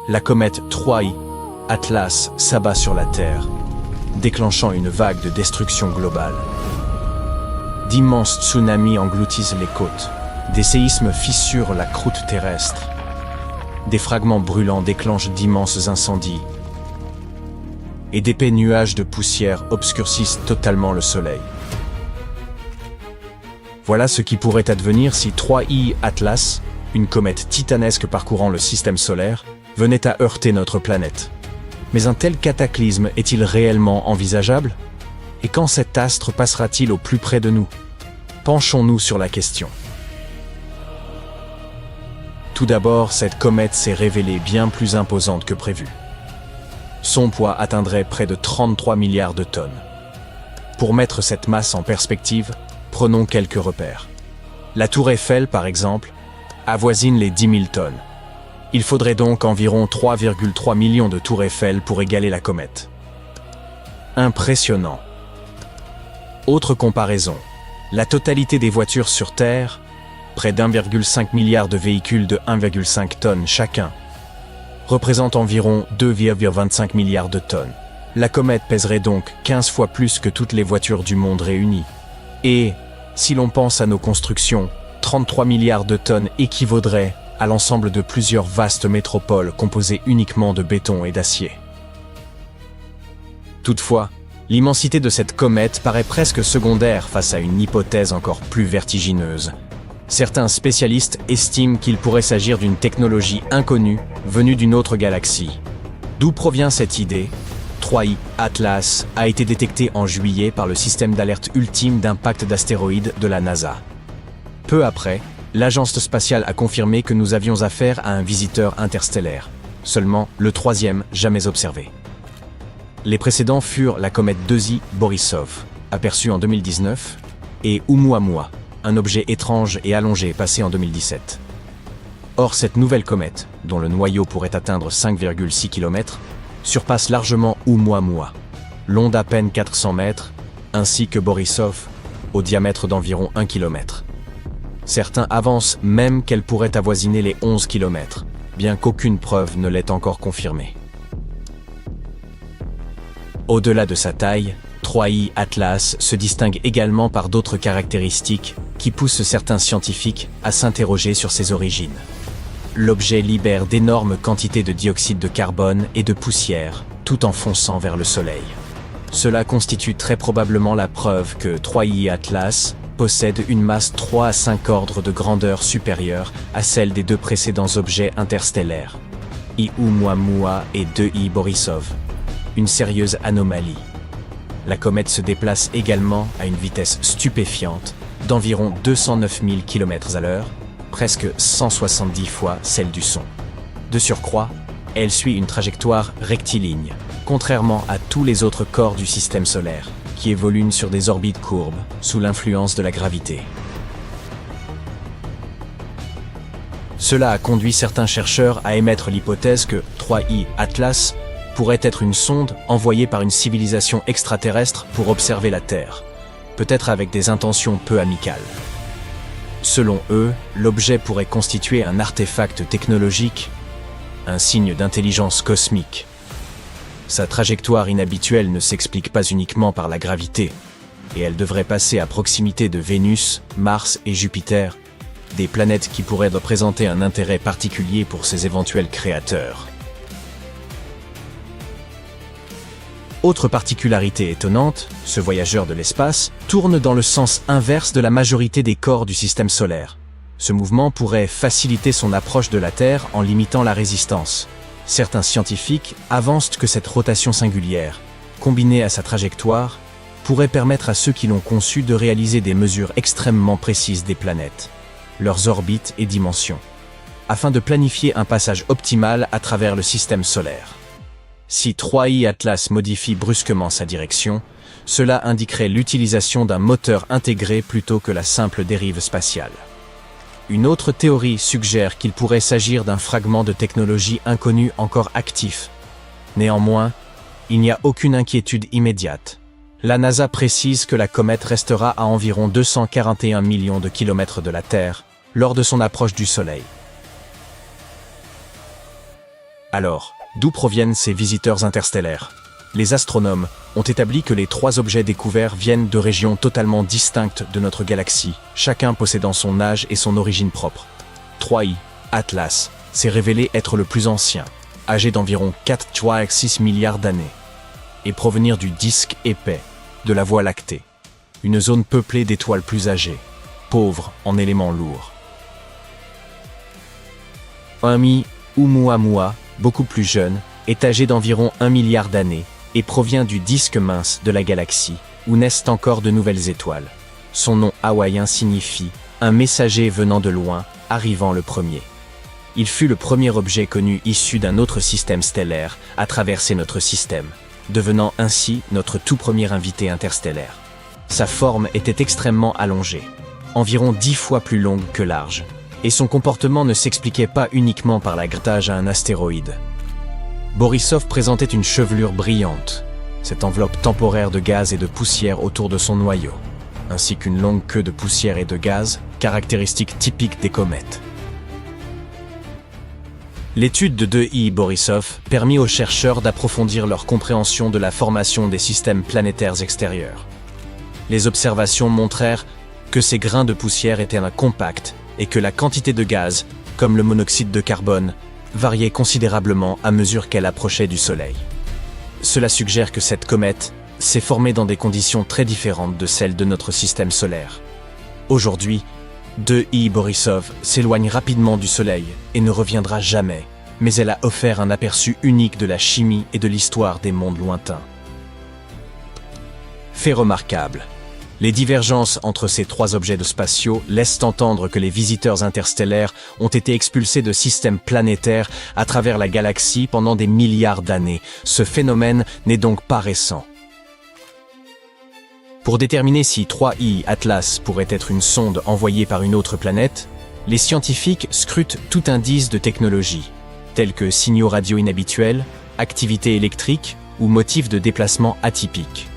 la comète 3I Atlas s'abat sur la Terre, déclenchant une vague de destruction globale. D'immenses tsunamis engloutissent les côtes, des séismes fissurent la croûte terrestre, des fragments brûlants déclenchent d'immenses incendies, et d'épais nuages de poussière obscurcissent totalement le soleil. Voilà ce qui pourrait advenir si 3I Atlas, une comète titanesque parcourant le système solaire, venait à heurter notre planète. Mais un tel cataclysme est-il réellement envisageable? Et quand cet astre passera-t-il au plus près de nous? Penchons-nous sur la question. Tout d'abord, cette comète s'est révélée bien plus imposante que prévu. Son poids atteindrait près de 33 milliards de tonnes. Pour mettre cette masse en perspective, prenons quelques repères. La tour Eiffel, par exemple, avoisine les 10 000 tonnes. Il faudrait donc environ 3,3 millions de tours Eiffel pour égaler la comète. Impressionnant. Autre comparaison, la totalité des voitures sur Terre, près d'1,5 milliard de véhicules de 1,5 tonnes chacun, représente environ 2,25 milliards de tonnes. La comète pèserait donc 15 fois plus que toutes les voitures du monde réunies. Et, si l'on pense à nos constructions, 33 milliards de tonnes équivaudraient à l'ensemble de plusieurs vastes métropoles composées uniquement de béton et d'acier. Toutefois, l'immensité de cette comète paraît presque secondaire face à une hypothèse encore plus vertigineuse. Certains spécialistes estiment qu'il pourrait s'agir d'une technologie inconnue venue d'une autre galaxie. D'où provient cette idée? 3I Atlas a été détecté en juillet par le système d'alerte ultime d'impact d'astéroïdes de la NASA. Peu après, l'agence spatiale a confirmé que nous avions affaire à un visiteur interstellaire, seulement le troisième jamais observé. Les précédents furent la comète 2I Borisov, aperçue en 2019, et Oumuamua, un objet étrange et allongé passé en 2017. Or, cette nouvelle comète, dont le noyau pourrait atteindre 5,6 km, surpasse largement Oumuamua, long d'à peine 400 mètres, ainsi que Borisov, au diamètre d'environ 1 km. Certains avancent même qu'elle pourrait avoisiner les 11 km, bien qu'aucune preuve ne l'ait encore confirmée. Au-delà de sa taille, 3I Atlas se distingue également par d'autres caractéristiques qui poussent certains scientifiques à s'interroger sur ses origines. L'objet libère d'énormes quantités de dioxyde de carbone et de poussière, tout en fonçant vers le Soleil. Cela constitue très probablement la preuve que 3I Atlas possède une masse 3 à 5 ordres de grandeur supérieure à celle des deux précédents objets interstellaires, I Oumuamua et 2I Borisov. Une sérieuse anomalie. La comète se déplace également à une vitesse stupéfiante d'environ 209 000 km/h, presque 170 fois celle du son. De surcroît, elle suit une trajectoire rectiligne, contrairement à tous les autres corps du système solaire, qui évoluent sur des orbites courbes, sous l'influence de la gravité. Cela a conduit certains chercheurs à émettre l'hypothèse que 3I Atlas pourrait être une sonde envoyée par une civilisation extraterrestre pour observer la Terre, peut-être avec des intentions peu amicales. Selon eux, l'objet pourrait constituer un artefact technologique, un signe d'intelligence cosmique. Sa trajectoire inhabituelle ne s'explique pas uniquement par la gravité, et elle devrait passer à proximité de Vénus, Mars et Jupiter, des planètes qui pourraient représenter un intérêt particulier pour ses éventuels créateurs. Autre particularité étonnante, ce voyageur de l'espace tourne dans le sens inverse de la majorité des corps du système solaire. Ce mouvement pourrait faciliter son approche de la Terre en limitant la résistance. Certains scientifiques avancent que cette rotation singulière, combinée à sa trajectoire, pourrait permettre à ceux qui l'ont conçue de réaliser des mesures extrêmement précises des planètes, leurs orbites et dimensions, afin de planifier un passage optimal à travers le système solaire. Si 3I Atlas modifie brusquement sa direction, cela indiquerait l'utilisation d'un moteur intégré plutôt que la simple dérive spatiale. Une autre théorie suggère qu'il pourrait s'agir d'un fragment de technologie inconnue encore actif. Néanmoins, il n'y a aucune inquiétude immédiate. La NASA précise que la comète restera à environ 241 millions de kilomètres de la Terre lors de son approche du Soleil. Alors, d'où proviennent ces visiteurs interstellaires? Les astronomes ont établi que les 3 objets découverts viennent de régions totalement distinctes de notre galaxie, chacun possédant son âge et son origine propre. 3i, Atlas, s'est révélé être le plus ancien, âgé d'environ 4,6 milliards d'années, et provenir du disque épais de la Voie lactée, une zone peuplée d'étoiles plus âgées, pauvres en éléments lourds. 1mi, Oumuamua, beaucoup plus jeune, est âgé d'environ 1 milliard d'années et provient du disque mince de la galaxie, où naissent encore de nouvelles étoiles. Son nom hawaïen signifie « un messager venant de loin, arrivant le premier ». Il fut le premier objet connu issu d'un autre système stellaire à traverser notre système, devenant ainsi notre tout premier invité interstellaire. Sa forme était extrêmement allongée, environ 10 fois plus longue que large, et son comportement ne s'expliquait pas uniquement par la grattage à un astéroïde. Borisov présentait une chevelure brillante, cette enveloppe temporaire de gaz et de poussière autour de son noyau, ainsi qu'une longue queue de poussière et de gaz, caractéristique typique des comètes. L'étude de 2I Borisov permit aux chercheurs d'approfondir leur compréhension de la formation des systèmes planétaires extérieurs. Les observations montrèrent que ces grains de poussière étaient compacts et que la quantité de gaz, comme le monoxyde de carbone, variait considérablement à mesure qu'elle approchait du Soleil. Cela suggère que cette comète s'est formée dans des conditions très différentes de celles de notre système solaire. Aujourd'hui, 2I Borisov s'éloigne rapidement du Soleil et ne reviendra jamais, mais elle a offert un aperçu unique de la chimie et de l'histoire des mondes lointains. Fait remarquable. Les divergences entre ces 3 objets spatiaux laissent entendre que les visiteurs interstellaires ont été expulsés de systèmes planétaires à travers la galaxie pendant des milliards d'années. Ce phénomène n'est donc pas récent. Pour déterminer si 3i Atlas pourrait être une sonde envoyée par une autre planète, les scientifiques scrutent tout indice de technologie, tels que signaux radio inhabituels, activité électrique ou motifs de déplacement atypiques.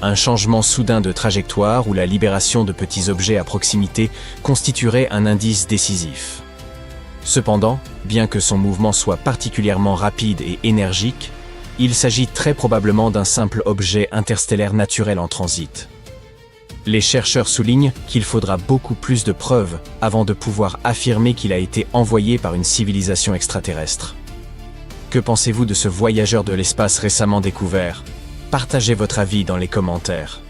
Un changement soudain de trajectoire ou la libération de petits objets à proximité constituerait un indice décisif. Cependant, bien que son mouvement soit particulièrement rapide et énergique, il s'agit très probablement d'un simple objet interstellaire naturel en transit. Les chercheurs soulignent qu'il faudra beaucoup plus de preuves avant de pouvoir affirmer qu'il a été envoyé par une civilisation extraterrestre. Que pensez-vous de ce voyageur de l'espace récemment découvert ? Partagez votre avis dans les commentaires.